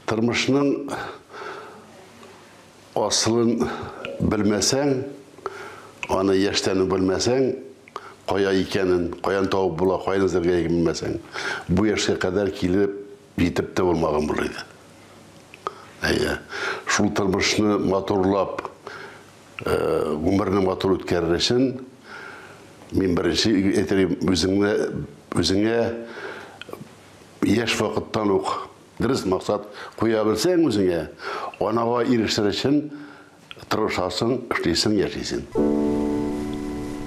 Tırmışının asılın bilmesen, onu yaştanı bilmesen, koya ikenin, koyan tavuk bula, koyan zirgeye bilmesen, bu yaşa kadar kilip yitip de olmağın buluydu. Şul tırmışını motorlap, ömrünü motor ötkerir için, men birinci etireyim özüne yaş vakittan oku. Dürüst maksat koyabilsen özüne, ona erişir için tırışasın, işleysin, yaşaysın.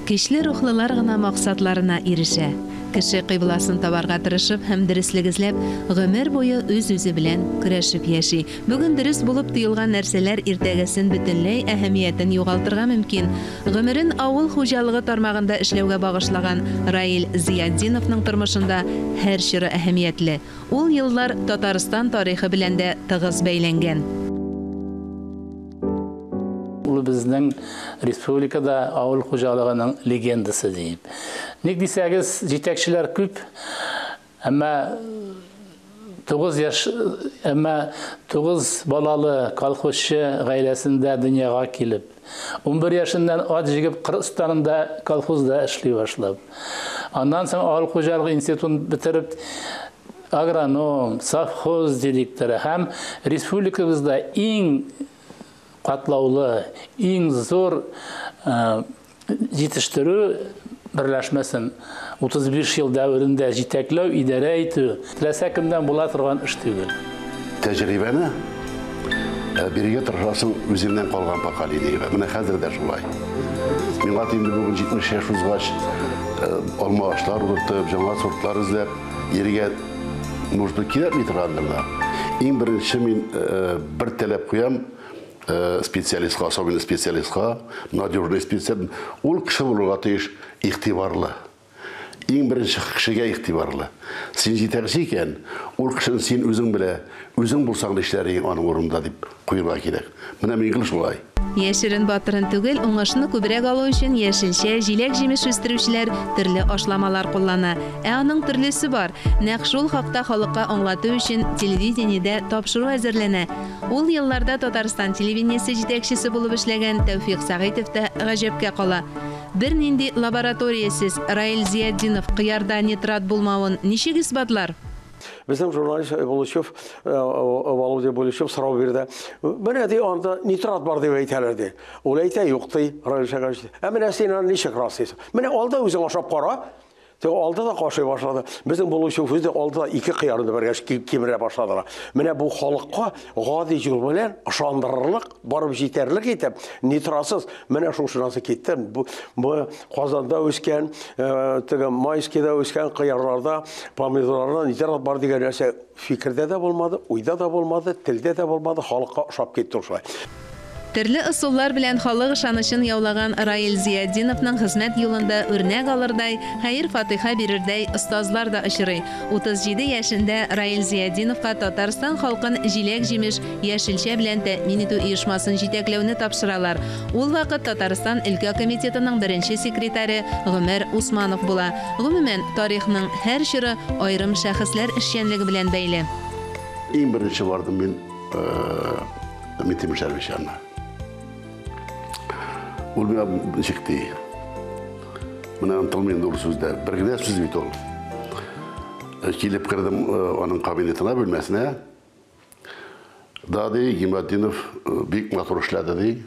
Kişli ruhlular gına maksatlarına erişe. Kişi kıybılasın tabarga tırışıp hem dürüstlük izlep, ömür boyu öz-özü bilen küreşip yaşay. Bugün dürüst bulup tuyulgan narsalar irtegesin bütünley ehemmiyetin yoğaltırga mümkün. Ömürün avul hocalığı tarmağında işlevge bağışlagan Rail Ziyaddinov'ның tırmışında her şiri ehemmiyetli. Ol yıllar Tataristan tarihi bilen de tığız beylengen. Bizning respublikada avul xo'jalig'ining legendasi deyip. Nek desangiz, yetakchilar ko'p, ama 9 balalı kolxozchi g'aylasida dunyoga kelib, 11 yaşından ot jigib Qirg'izistonda kolxozda ishlay boshlab. Ondan so'ng avul xo'jaligi institutini bitirib agronom, sovxoz direktori ham respublikamizda eng katlavlı, en zor yetiştirici birleşmesin. 35 yıl davrında yeteklev, idare eti, tilese kimden bulatırgan iş değil. Tecrübeni birige tırşasın üzerinden kalgan pakali değil. Mine hazır da şulay. Men atayımda bugün 70 yaş uzgaç alma ağaçlar urtup, жаңа sortlar izlep, yerige нужды келіп метірғандырда. En birinci men bir talep koyam, специалистқа, особенно специалистқа, надежный специалист, ол кіші болуға тиіш иқтибарлы. Ең бірінші кішіге иқтибарлы. Сен жетекші екен, ол кішіні сен өзің біле, өзің болсаң да ішлерің оның орнында деп қойылға керек. Міне мен қылыш олай. Яшерин батырын түгел, оңашыны күбірек алу үшін яшілше, жилек жемеш өстірушілер түрлі ашламалар қоллана. Аның түрлісі бар. Нәқ шул хақта халыққа аңлату үшін телевидениеде тапшыру әзірлене. Ул елларда Татарстан телевидениесі жетекшісі болып эшләгән Тәүфиқ Сағитовта ғажапка қала. Bir нинди лабораториясыз Раил Зияддинов қиярда нитрат булмауын ничек исбатлар? Bizim jurnalist Володя Болышев сұрау берді. Міне де анда нитрат бар деп айталарды. Ол айта жоқ дей, Раил Шағашты. Міне сен нешек растайсың? Міне алда өзің ашап қара. Aldı da qaşıya başladı. Bizim Boluşov özü de aldı da iki qiyarını birgeç kemire başladılar. Mine bu xalqqa qadi yol bilen aşandırırlıq, barıb yeterlik etib, nitrasız. Mine şuşunası ketdi. Bu Qazanda ösken, Mayski'de ösken qiyarlarda, pomidorlarda nitrat var degan narsa fikirde de olmadı, uyda da olmadı, tilde de olmadı, xalqqa aşap ketdi uşay. Türlü ысуллар белән халык ышанычын яулаган Раил Зияддиновның хезмәт юлында үрнәк алырдай, хәйр фатиха бирердәй остазлар да очрый. 37 яшендә Раил Зияддиновка Татарстан халкын җиләк-җимеш, яшелчә белән тәэмин итү оешмасын җитәкләүне тапшыралар. Ул вакыт Татарстан өлкә комитетының беренче секретаре Гомәр Усманов була. Гомумән, тарихның һәр чоры аерым шәхесләр эшчәнлеге белән бәйле. Иң беренче бардым мен Митим Шәрвишанна. Ул мені шекті. Мына антылмен дұры сөзді. Біргіне сөз бейт ол. Келіп кірдім оның кабинетіне, бөлмесіне. Да, дей, Гимаддинов бек мотор ішледі, дей.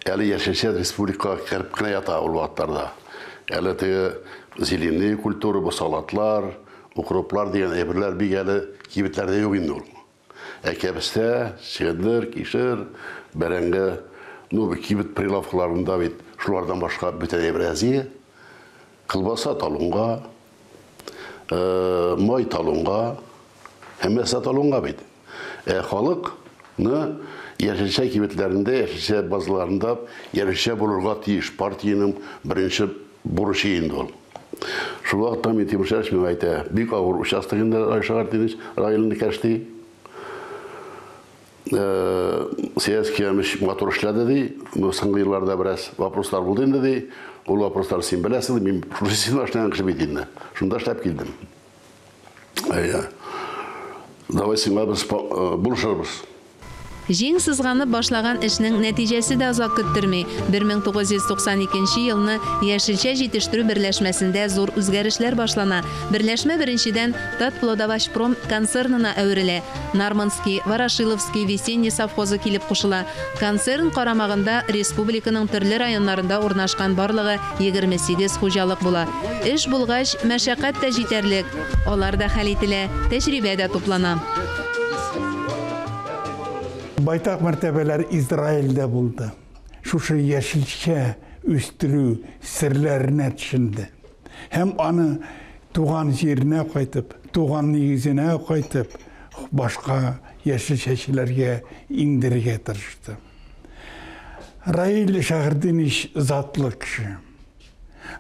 Әлі Яшелче республика кіріп кіне ята ол вақтарда. Әлі тегі зеленый культуры, бұл салатлар, укроплар деген әбірлер бек әлі кебетлерде yok енді ол. Әкебісте, шендір, кешір, бәрәңгі, bir kibit прилавкаларында бит шулардан башка бүтән әбрәзи, кылбаса талонга, май талонга, һәммәсе талонга бит. Халыкны яшелчә кибетләрендә, яшелчә базаларында яшелчә булырга тиеш партияның беренче бурычы инде ул. Шул вакытта мен Тимошевич мен әйтә, бик авыр участогында Айшагар Тинич районында кәшти. Siyasi kiyamış motor işledi dey, soңғы yıllarda biraz vопростар buldu indi dey, ol vопростар sen biləsin, men profesyonel işləyən kişi beytiyinə. Şunda işləp geldim. Давай сиңа без булышырбыз. Җиң сызганып башлаган эшнең нәтиҗәсе дә озак көттерми. 1992 елны Яшелчә җитештерү берләшмәсендә зур үзгәрешләр башлана. Берләшмә беренчедән Татплодовашпром концернына әверелә. Нарманский, Ворошиловский, Весенний совхозы килеп кушыла. Концерн карамагында республиканың төрле районнарында урнашкан барлыгы 28 хуҗалык була. Эш булгач, мәшәкать тә җитәрлек. Алар да хәл ителә, тәҗрибә дә туплана. Байтақ мәртәбәләр Израильдә булды. Шушы яшелчә үстерү серләренә төшенде. Һәм аны туган җиренә кайтып, туган нигезенә кайтып, башка яшелчәчеләргә индерергә тырышты. Раил Шәһәрдинич затлы кеше.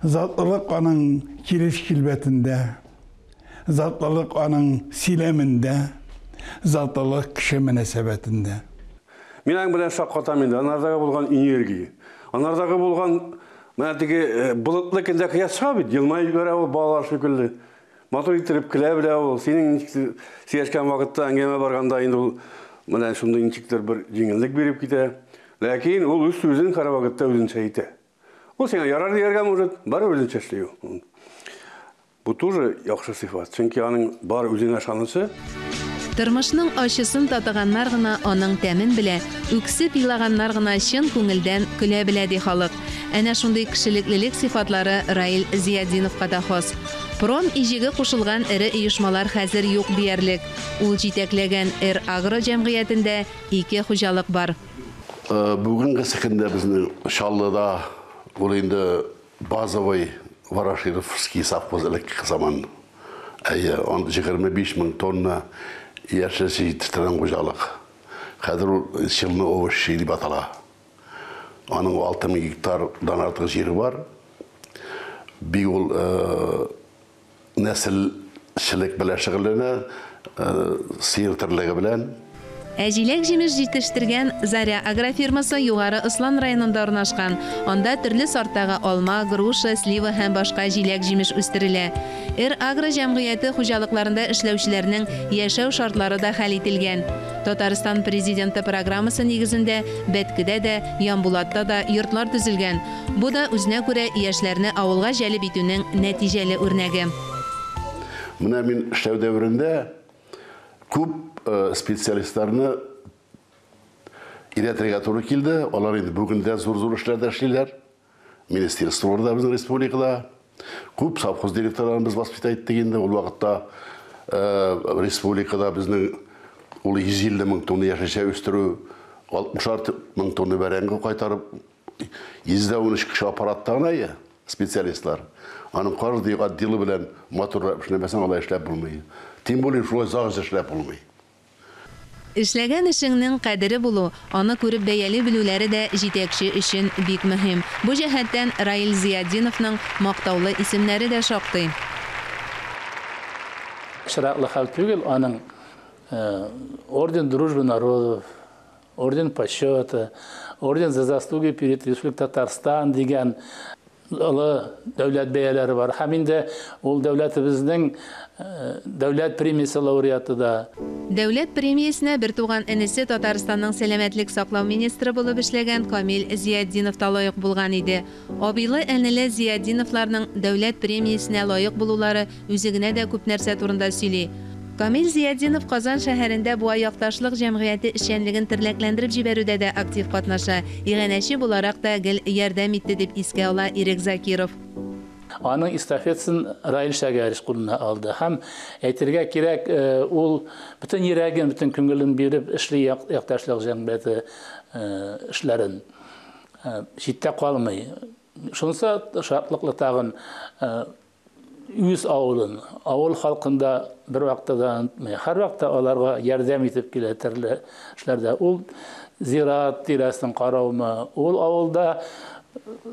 Затлылык аның килеш-килбәтендә, затлылык аның сөйләмендә, затлылык кеше мөнәсәбәтендә. Мен аң белән шаккатам инде, анардагы булган энергия. Анардагы булган мәтиге булытлы кендә кыясга бит, елмайып бара ул балалар шикелле. Мотор иттереп килә белә ул. Синең сөйләшкән вакытта әңгәмә барганда инде ул менә шундый ничектер бер җиңеллек биреп китә. Ләкин ул үз сүзен кара вакытта үзенчә әйтә. Ул сиңа ярар дияргә может, бар үзенчә эшли. Бу тоже яхшы сыйфат. Чөнки аның бар үзенә ышанычы. Тормышның ачысын татыганнар гына аның тәмен белә, үксеп илаганнар гына чын күңелдән көлә белә ди халык. Әнә шундый кешелеклелек сыйфатлары Раил Зияддиновка да хас. Пром иҗиге кушылган эре оешмалар хәзер юк диярлек. Ул җитәкләгән Агро җәмгыятендә 2 хуҗалык бар. Бүгенге секендә безнең Шаллыда ул инде базовый Ворошиловский совхоз элек заман. Он 25 мең тонна яшелчә җитештергән хуҗалык. Хәзер ул шилны овощи дип атала. Аның 6 мең гектардан артык җире бар. Бик ул нәселчелек белән шөгыльләнә, сыер тирлеге белән. Әҗиләк җимеш җитештергән Заря агрофирмасы Югары Ыслан районында урнашкан. Анда төрле сорттагы алма, груша, слива һәм башка җиләк җимеш үстерелә. Агро җәмгыяте хуҗалыкларында эшләүчеләрнең яшәү шартлары да хәл ителгән. Татарстан президенты программасы нигезендә Бәткедә дә, Янбулатта да йортлар төзелгән. Бу да үзенә күрә яшьләрне авылга җәлеп итүнең нәтиҗәле үрнәге. Менә мин эшләү дәверендә күп специалистларны иретергә туры килде. Алар инде бүгендә зур эшләрдә эшлиләр. Министрлыкларда безнең республикада күп совхоз директорларын без воспитать иттек инде. Ул вакытта республикада безнең ул 150 мең тонна яшелчә үстерү, 60 мең тонна бәрәңге кайтарып, 113 кеше аппаратта гына специалистлар. Аның каждый отделы белән матур эшләмәсәң алай эшләп булмый. Тем более шулай загыз эшләп булмый. Эшләгән эшеңнең кадере булу, аны күреп бәяле белүләре дә җитәкче өчен бик мөһим. Бу җәһәттән Раил Зияддиновның мактаулы исемнәре дә шактый. Шыраклы хәл түгел, аның орден Дружбы народов, орден почета, орден за заслуги перед Республикой Татарстан дигән олы дәүләт бәяләре бар. Һәм инде ул дәүләтебезнең дәүләт премиясе лауреаты да. Дәүләт премиясенә бер туган энесе Татарстанның сәламәтлек саклау министры булып эшләгән Камил Зияддинов та лаек булган иде. Абыйлы әнеле Зияддиновларның дәүләт премиясенә лаек булулары үзе генә дә күп нәрсә турында сөйли. Камил Зияддинов Казан шәһәрендә бу якташлык җәмгыяте эшчәнлеген терлекләндереп җибәрүдә дә актив катнаша. Иганәче буларак та гел ярдәм итте дип искә ала Ирек Закиров. Аның эстафетасын Раил Шәгәриш кулына алды. Һәм әйтергә кирәк, ул бөтен йөрәген, бөтен күңелен биреп эшли якташлык җәмгыяте эшләрен. Җиттә калмый. Шунысы шатлыклы тагын үз авылын, авыл халкында бер вакытта, һәр вакытта аларга ярдәм итеп килә төрле эшләрдә. Ул зират тирәсен караумы, ул авылда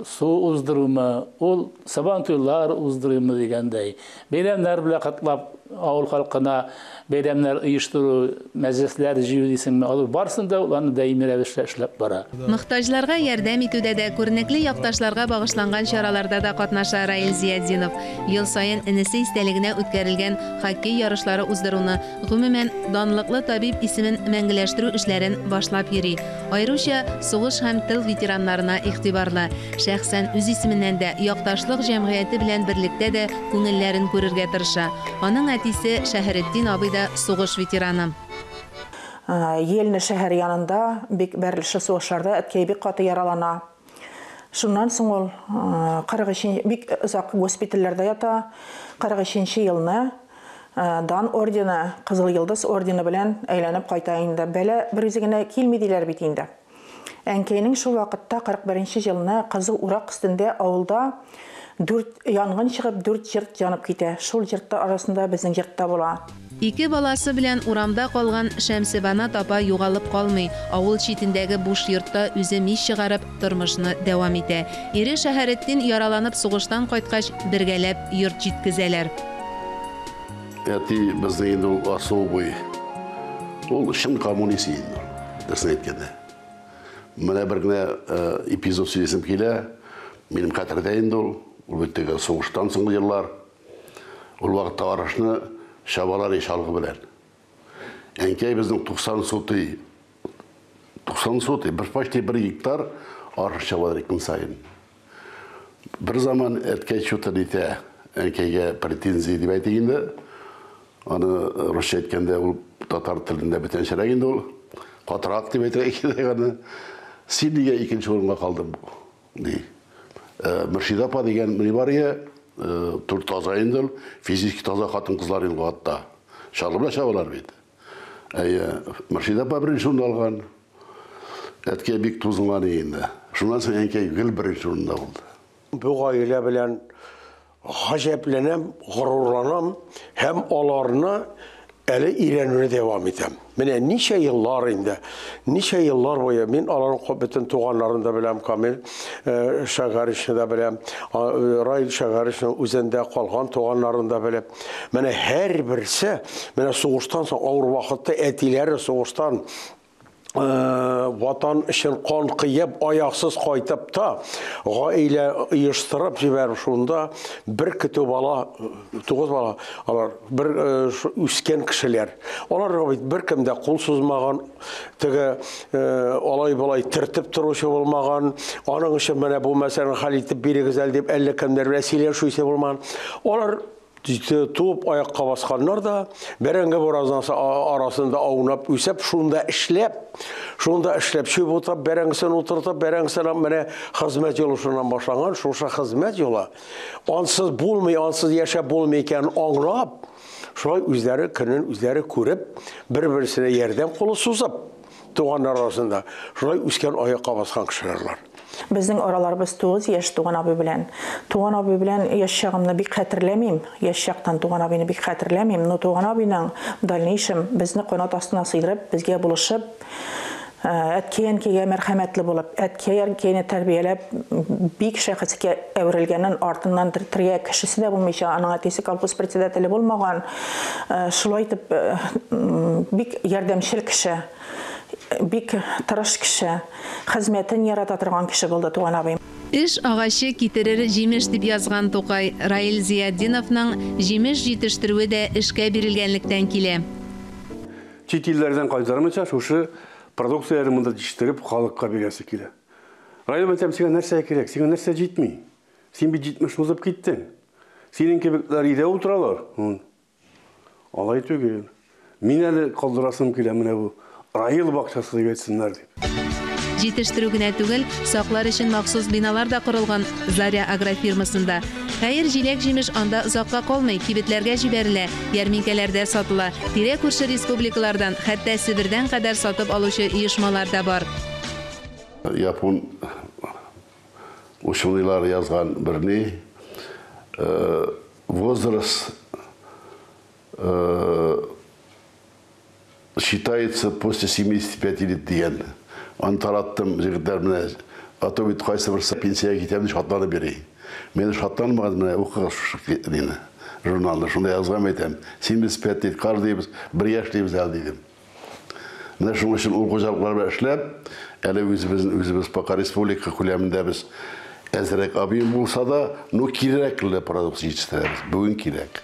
su uzdırımı, ol sabantuylar uzdırımı degендей. Beyramlar bilan qatlap avul halkına beyramlar uyuşturu, meclisler jiyu isimli alır. Barsında ularni daimi ravishda ishlab bara. Muhtaçlarga yardım etüde de көрнекле якташларга багышланган чараларда да катнаша Раил Зияддинов. Ел сайын инесе истәлегенә үткәрелгән хоккей ярышлары уздыруны, гомумән данлыклы табиб исемен мәңгеләштерү эшләрен башлап йөри. Аеруча сугыш һәм тыл ветераннарына игътибарлы. Шәхсән үз исеменнән дә якташлык җәмгыяте белән берлектә дә күңелләрен күрергә тырыша. Аның әтисе Шәһретдин абый да сугыш ветераны. Елні шәһәр янында бик бәрліші сугышларда әткәй бик каты яралана. Шуннан соң ул 43 бик озак госпитальләрдә ята. 43 елны Дан ордены, Кызыл Йылдыз ордены белән әйләнеп кайта инде. Бәлә бер үзегенә килми диләр бит инде. Әнкәйнең шул вакытта 41 елны Кызыл Урак өстендә авылда 4 янгын чыгып 4 җырт янып китә. Шул җыртта арасында безнең җыртта була. Ике баласы белән урамда калган Шәмсебана апа югалып калмый. Авыл читендәге буш йортта үзе мич чыгарып тормышны дәвам итә. Ире Шәһретдин яраланып сугыштан кайткач бергәләп йорт җиткезәләр. Әти безнең инде ул особый. Ул шын коммунист инде. Дөресен әйткәндә. Менә бер генә эпизод сөйләсем килә. Минем хәтердә инде ул бөтәге сугыштан соңгы еллар. Ул вакытта арышны шабалар ишалгы белән. Әнкәй безнең 90 соты, bir почти 1 гектар арыш шабалар икән сайын. Бер заман әткәй шутыр итә, әнкәйгә претензия дип әйтгәндә, аны русча әйткәндә ул татар телендә бөтенчәрәк инде ул. Катырак дип әйтгән. Син нигә икенче урынга калдың ди. Мөршидә апа дигән мибария Тур таза инде, физически таза хатын-кызлар инде хатта. Шарлы белән шабалар бит. Мөршидә апа беренче урынны алган. Әткәй бик тузынган инде. Шуннан соң әнкәй гел беренче урында булды. Бу гаилә белән гаҗәпләнәм, горурланам һәм аларны әле өйрәнүне дәвам итәм. Менә ничә еллар инде, ничә еллар буе мин аларның бөтен туганнарын да беләм, Камил Шәгәришне дә беләм, Раил Шәгәришнең үзендә калган туганнарын да беләм. Менә һәрберсе, менә сугыштан соң авыр вакытта әтиләре сугыштан ватан өчен кан кыеп, аяксыз кайтып та, гаилә оештырып җибәреп шунда бер көтү бала, 9 бала, алар бер үскән кешеләр. Алар бер кем дә кул сузмаган, теге алай-болай тертеп торучы булмаган, аның өчен менә бу мәсьәләне хәл итеп бирегез әле дип әллә кемдер сөйләшү булмаган. Алар туып аякка басканнар да, бәрәңге боразансы арасында аунап, үсеп, шунда эшләп чөп утырып, бәрәңгесен утыртып, бәрәңгесен менә хезмәт юлышынан башланган, шуша хезмәт юлы. Ансыз булмый, ансыз яшәп булмый икән аңлап, шулай үзләре көнен үзләре күреп, бер-берсенә ярдәм кулы сузып, туганнар арасында, шулай үскән аякка баскан кешеләр. Безнең араларыбыз 9 яшь туган абый белән. Туган абый белән яшь чагымны бик хәтерләмим. Яшь чактан туган абыйны бик хәтерләмим. Но туган абыйның дальнейшем безне канат астына сыйдырып, безгә булышып, әткәй-әнкәйгә мәрхәмәтле булып, әткәй-әнкәйне тәрбияләп, бик шәхескә әверелгәннән артыннан тиргә кешесе дә булмыйча, аның әтисе колхоз председателе булмаган. Шулай итеп бик ярдәмчел кеше. Бик тырыш кеше, хезмәтен ярата торган кеше булды туган абыйм. Эш агачы китерер җимеш дип язган Тукай Раил Зияддиновның җимеш җитештерүе дә эшкә бирелгәнлектән килә. Чит илләрдән кайтармыйча шушы продукцияләрне монда җитештереп халыкка бирәсе килә. Раил мәктәп сиңа нәрсә кирәк? Сиңа нәрсә җитми? Син бит җитмеш узып киттең. Синең кебекләр өйдә утыралар. Алай түгел. Мин әле калдырасым килә менә бу Раил бакчасы дип әйтсеннәр дип. Җитештерү генә түгел, саклар өчен махсус биналар да корылган Заря агрофирмасында. Хәер, җиләк-җимеш анда озакка калмый, кибетләргә җибәрелә, ярминкәләрдә сатыла. Тирә-күрше республикалардан, хәтта Себердән кадәр сатып алучы оешмалар да бар. Япон ученыйлар язган берни возраст считается после 75 лет дигән. Аны тараттым җегетләр менә ата бит кайсы бер пенсияга китәм дип шатланып бирә. Мен шатланмаган менә укыгыз шуны. Журналда шунда язган әйтәм. Син без 5 дип кардыбыз, 1 яшь дибез әле дидем. Менә шуның өчен ул хуҗалыклар белән эшләп, әле үзебез пока республика күләмендә без әзрәк объем булса да, ну кирәкле продукция җитештерәбез. Бүген кирәк.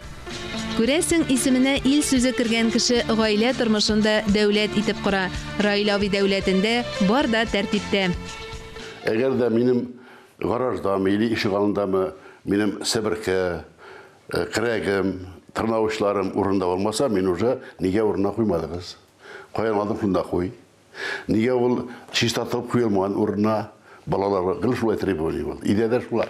Күрәсең, исеменә ил сүзе кергән кеше гаилә тормышында дәүләт итеп кора. Раилави дәүләтендә бар да тәртиптә. Әгәр дә минем гараждамы, или ишек алдындамы минем себерке, кирәгем, тырнак учларым урында булмаса, мин уже нигә урынына куймадыгыз? Каян алдым шунда куй. Нигә ул чистартып куелмаган урынына балаларга гыл шулай требование булды. Идәдә шулай.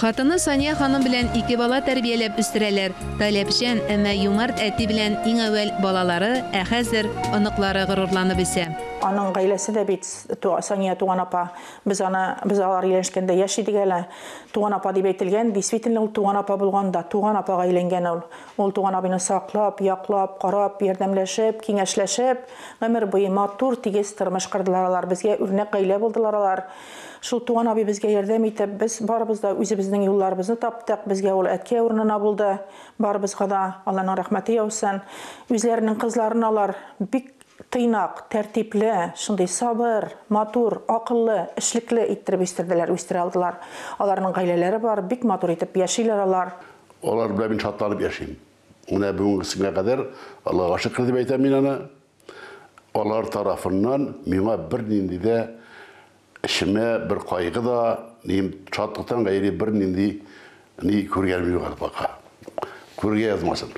Хатыны Сания ханым белән 2 бала тәрбияләп үстерәләр. Таләпчән, әмма юмарт әти белән иң әүвәл балалары, ә хәзер оныклары горурланып үсә. Аның гаиләсе дә бит Сания туган апа. Без алар өйләнешкәндә яшь идек әле. Туган апа дип әйтелгән, действительно ул туган апа булганда, туган апага әйләнгән ул. Ул туган абыйны саклап, яклап, карап, ярдәмләшеп, киңәшләшеп, гомер буе матур тигез тормыш кырдылар алар. Безгә үрнәк гаилә булдылар алар. Шул туган абый безгә ярдәм итеп, без барыбыз да үзебезнең юлларыбызны таптык. Безгә ул әткә урынына булды. Барыбызга да Алланың рәхмәте яусын. Үзләренең кызларын алар бик тыйнак, тәртипле, шундый сабыр, матур, акыллы, эшлекле иттереп үстерделәр, үстерә алдылар. Аларның гаиләләре бар, бик матур итеп яшиләр алар. Алар белән мин шатланып яшим. Менә бүгенгесенә кадәр Аллага шөкер дип әйтәм мин аны. Алар тарафыннан миңа бер нинди дә эшемә бер кайгы да, шатлыктан гайри бер нинди күргәнем юк пока. Күргә язмасын.